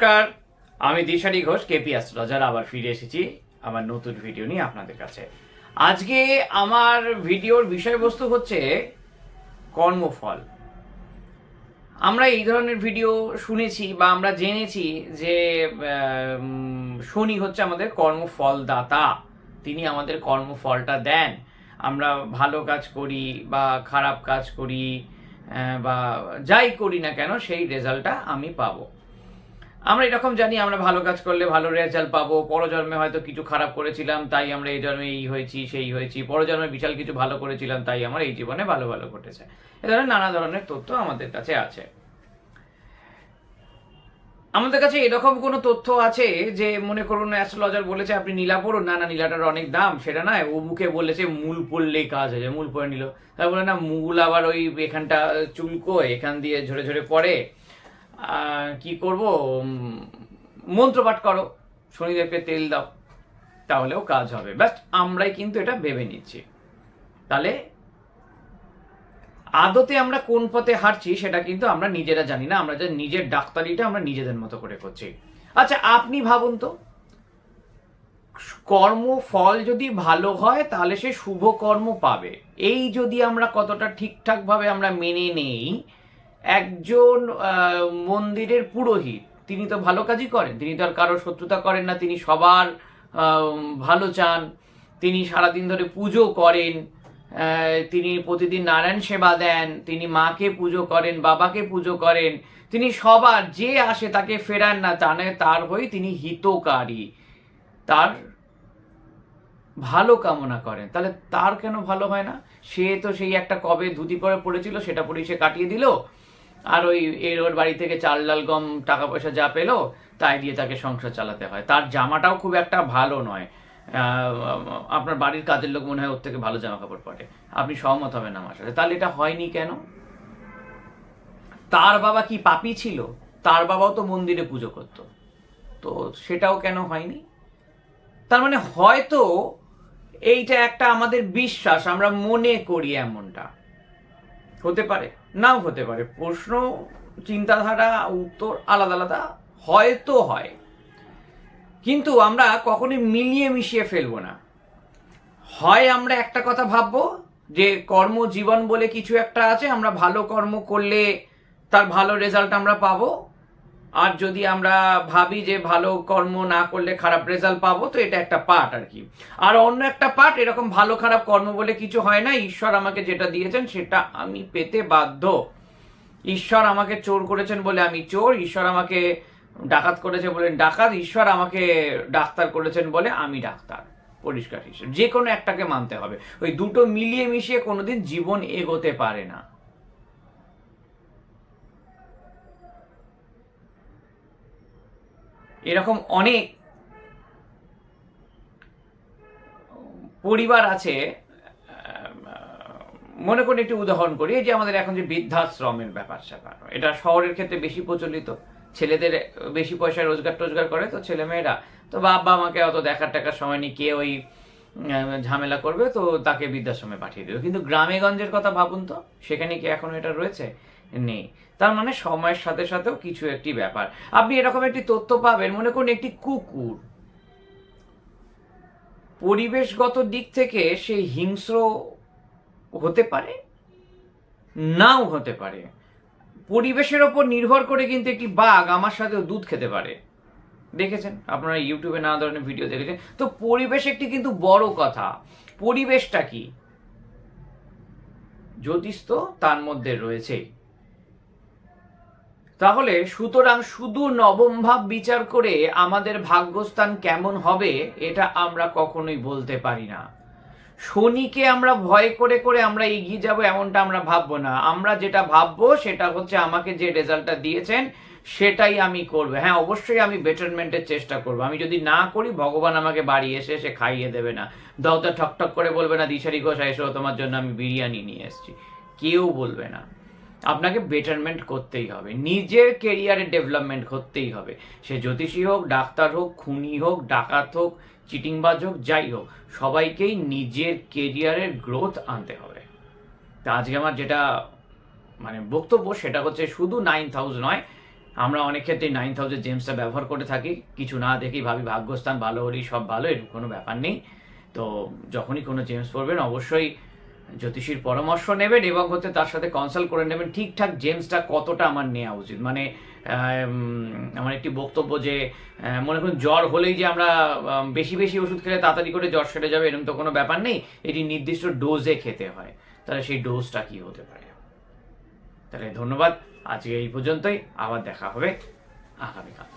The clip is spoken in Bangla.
নমস্কার, আমি দিশারি ঘোষ কেপি অ্যাস্ট্রোলজার আবার ফিরে এসেছি আমার নতুন ভিডিও নিয়ে আপনাদের কাছে। আজকে আমার ভিডিওর বিষয়বস্তু হচ্ছে কর্মফল। আমরা এই ধরনের ভিডিও শুনেছি বা আমরা জেনেছি যে শনি হচ্ছে আমাদের কর্মফলদাতা, তিনি আমাদের কর্মফলটা দেন। আমরা ভালো কাজ করি বা খারাপ কাজ করি বা যাই করি না কেন সেই রেজাল্টটা আমি পাবো। আমরা এরকম জানি আমরা ভালো কাজ করলে ভালো রেজাল্ট পাবো, পরজন্মে হয়তো কিছু খারাপ করেছিলাম তাই আমরা এই জন্মে এই হয়েছি সেই হয়েছি, পরজন্মে বিশাল কিছু ভালো করেছিলাম তাই আমার এই জীবনে ভালো ভালো ঘটেছে। এ ধরনের নানা ধরনের তথ্য আমাদের কাছে আছে। আমাদের কাছে এরকম কোনো তথ্য আছে যে মনে করুন অ্যাস্ট্রোলজার বলেছে আপনি নীলা পড়ুন, না না নীলাটার অনেক দাম, সেটা নয়। ও মুখে বলেছে মূল পড়লেই কাজ হয়ে যায়, মূল পড়ে নিল। তারপরে না মূল আবার ওই এখানটা চুলকোয়, এখান দিয়ে ঝরে ঝরে পড়ে, কি করব, মন্ত্রপাঠ করো, শনিদেবকে তেল দাও, তাহলেও কাজ হবে। ব্যাস আমরাই কিন্তু এটা ভেবে নিচ্ছি। তাহলে আদতে আমরা কোন পথে হাঁটছি সেটা কিন্তু আমরা নিজেরা জানি না, আমরা যে নিজের ডাক্তারিটা আমরা নিজেদের মতো করে করছি। আচ্ছা আপনি ভাবুন তো, কর্মফল যদি ভালো হয় তাহলে সে শুভ কর্ম পাবে, এই যদি আমরা কতটা ঠিকঠাক ভাবে আমরা মেনে নেই। একজন মন্দিরের পুরোহিত, তিনি তো ভালো কাজই করেন, তিনি তো আর কারোর শত্রুতা করেন না, তিনি সবার ভালো চান, তিনি সারাদিন ধরে পুজো করেন, তিনি প্রতিদিন নারায়ণ সেবা দেন, তিনি মাকে পুজো করেন, বাবাকে পুজো করেন, তিনি সবার যে আসে তাকে ফেরান না, তার হয়ে তিনি হিতকারী, তার ভালো কামনা করেন। তাহলে তার কেন ভালো হয় না? সে তো সেই একটা কবে ধুতি পরে পড়েছিল সেটা পরেই সে কাটিয়ে দিল, আর ওর বাড়ি থেকে চাল ডাল গম টাকা পয়সা যা পেলো তাই দিয়ে তাকে সংসার চালাতে হয়। তার জামাটাও খুব একটা ভালো নয়, আপনার বাড়ির কাজের লোক মনে হয় ওর থেকে ভালো জামা কাপড় পরে, আপনি সহমত হবেন আমার সাথে। তাহলে এটা হয়নি কেন? তার বাবা কি পাপী ছিল? তার বাবাও তো মন্দিরে পুজো করত, তো সেটাও কেন হয়নি? তার মানে হয়তো এইটা একটা আমাদের বিশ্বাস, আমরা মনে করি এমনটা। হতে পারে, নাও হতে পারে, প্রশ্ন চিন্তাধারা উত্তর আলাদা আলাদা হয়তো হয়, কিন্তু আমরা কখনোই মিলিয়ে মিশিয়ে ফেলবো না। হয় আমরা একটা কথা ভাববো যে কর্মজীবন বলে কিছু একটা আছে, আমরা ভালো কর্ম করলে তার ভালো রেজাল্ট আমরা পাবো, আর যদি আমরা ভাবি যে ভালো কর্ম না করলে খারাপ রেজাল্ট পাবো, তো এটা একটা পার্ট আর কি। আর অন্য একটা পার্ট, এরকম ভালো খারাপ কর্ম বলে কিছু হয় না, ঈশ্বর আমাকে যেটা দিয়েছেন সেটা আমি পেতে বাধ্য। ঈশ্বর আমাকে চোর করেছেন বলে আমি চোর, ঈশ্বর আমাকে ডাকাত করেছে বলে ডাকাত, ঈশ্বর আমাকে ডাক্তার করেছেন বলে আমি ডাক্তার। পরিষ্কার হিসেব যে কোনো একটাকে মানতে হবে, ওই দুটো মিলিয়ে মিশিয়ে কোনোদিন জীবন এগোতে পারে না। এরকম অনেক পরিবার আছে, মনে করি একটি উদাহরণ করি, যে আমাদের এখন যে বৃদ্ধাশ্রমের ব্যাপার স্যাপার, এটা শহরের ক্ষেত্রে বেশি প্রচলিত। ছেলেদের বেশি পয়সা রোজগার করে, তো ছেলে মেয়েরা তো বাবা মাকে অত দেখার সময় নেই, কে ওই ঝামেলা করবে, তো তাকে বৃদ্ধাশ্রমে পাঠিয়ে দেবে। কিন্তু গ্রামে গঞ্জের কথা ভাবুন তো, সেখানে কি এখনো এটা রয়েছে? নেই। তার মানে সময়ের সাথে সাথেও কিছু একটি ব্যাপার। আপনি এরকম একটি তথ্য পাবেন, মনে করুন একটি কুকুর পরিবেশগত দিক থেকে সে হিংস্র হতে পারে, নাও হতে পারে। পরিবেশের ওপর নির্ভর করে কিন্তু একটি বাঘ আমার সাথেও দুধ খেতে পারে, দেখেছেন আপনারা ইউটিউবে নানা ধরনের ভিডিও দেখেছেন। তো পরিবেশ একটি কিন্তু বড় কথা। পরিবেশটা কি? জ্যোতিষ তো তার মধ্যে রয়েছে। তাহলে সুতরাং শুধু নবম ভাব বিচার করে আমাদের ভাগ্যস্থান কেমন হবে এটা আমরা কখনোই বলতে পারি না। শনিকে আমরা ভয় করে করে আমরা এগিয়ে যাব এমনটা আমরা ভাববো না। আমরা যেটা ভাববো সেটা হচ্ছে আমাকে যে রেজাল্টটা দিয়েছেন সেটাই আমি করবো। হ্যাঁ, অবশ্যই আমি বেটারমেন্টের চেষ্টা করবো। আমি যদি না করি, ভগবান আমাকে বাড়ি এসে এসে খাইয়ে দেবে না, দরজা ঠকঠক করে বলবে না দিশারি ঘোষ এসো তোমার জন্য আমি বিরিয়ানি নিয়ে এসেছি, কেউ বলবে না। আপনাকে বেটারমেন্ট করতেই হবে, নিজের কেরিয়ারে ডেভেলপমেন্ট করতেই হবে। সে জ্যোতিষী হোক, ডাক্তার হোক, খুনি হোক, ডাকাত হোক, চিটিংবাজ হোক, যাই হোক, সবাইকেই নিজের কেরিয়ারের গ্রোথ আনতে হবে। তা আজকে আমার যেটা বক্তব্য সেটা হচ্ছে শুধু 9th হাউস নয়, আমরা অনেক ক্ষেত্রে 9000 জেমসটা ব্যবহার করে থাকি, কিছু না দেখেই ভাবি ভাগ্যস্থান ভালো হলেই সব ভালো, এরকম কোনো ব্যাপার নেই। তো যখনই কোনো জেমস পড়বেন অবশ্যই জ্যোতিষীর পরামর্শ নেবেন এবং তার সাথে কনসাল্ট করে নেবেন ঠিকঠাক জেমসটা কতটা আমার নেওয়া উচিত। মানে আমার একটি বক্তব্য যে মনে করুন জ্বর হলেই যে আমরা বেশি বেশি ওষুধ খেলে তাড়াতাড়ি করে জ্বর সেরে যাবে এরকম তো কোনো ব্যাপার নেই, এটি নির্দিষ্ট ডোজে খেতে হয়। তাহলে সেই ডোজটা কি হতে পারে? তাহলে ধন্যবাদ, আজকে এই পর্যন্তই, আবার দেখা হবে আগামীকাল।